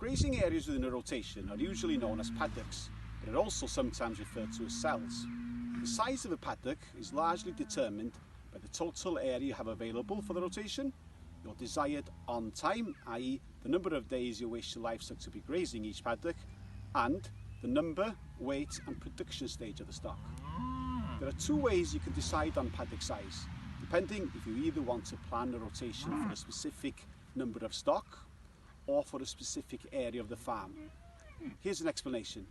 Grazing areas within a rotation are usually known as paddocks, but are also sometimes referred to as cells. The size of a paddock is largely determined by the total area you have available for the rotation, your desired on time, i.e. the number of days you wish your livestock to be grazing each paddock, and the number, weight and production stage of the stock. There are two ways you can decide on paddock size, depending if you either want to plan a rotation for a specific number of stock or for a specific area of the farm. Here's an explanation.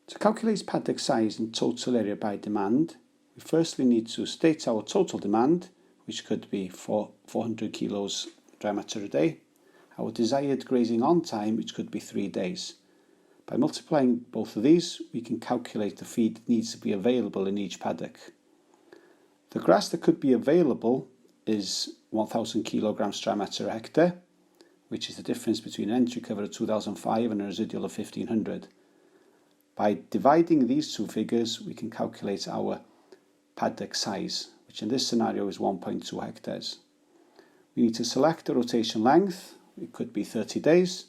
To calculate paddock size and total area by demand, we firstly need to state our total demand, which could be 400 kilos dry matter a day, our desired grazing on time, which could be 3 days. By multiplying both of these, we can calculate the feed that needs to be available in each paddock. The grass that could be available is 1,000 kilograms dry matter a hectare, which is the difference between an entry cover of 2,005 and a residual of 1,500. By dividing these two figures, we can calculate our paddock size, which in this scenario is 1.2 hectares. We need to select the rotation length, it could be 30 days,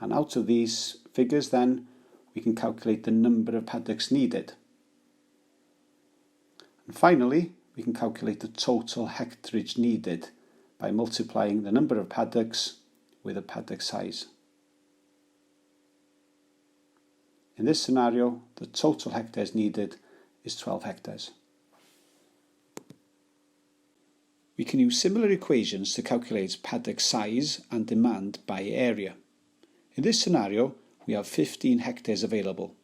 and out of these figures then we can calculate the number of paddocks needed. And finally, we can calculate the total hectareage needed by multiplying the number of paddocks with the paddock size. In this scenario, the total hectares needed is 12 hectares. We can use similar equations to calculate paddock size and demand by area. In this scenario, we have 15 hectares available.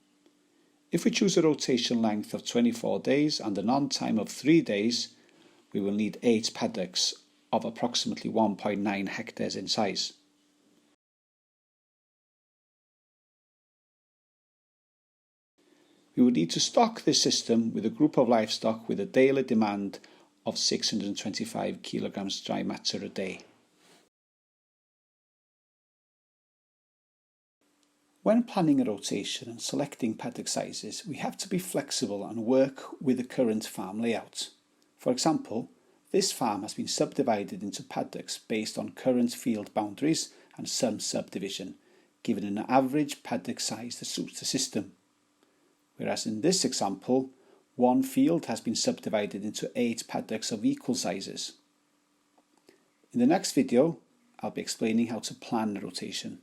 If we choose a rotation length of 24 days and an on time of 3 days, we will need 8 paddocks of approximately 1.9 hectares in size. We would need to stock this system with a group of livestock with a daily demand of 625 kilograms dry matter a day. When planning a rotation and selecting paddock sizes, we have to be flexible and work with the current farm layout. For example, this farm has been subdivided into paddocks based on current field boundaries and some subdivision, giving an average paddock size that suits the system. Whereas in this example, one field has been subdivided into 8 paddocks of equal sizes. In the next video, I'll be explaining how to plan a rotation.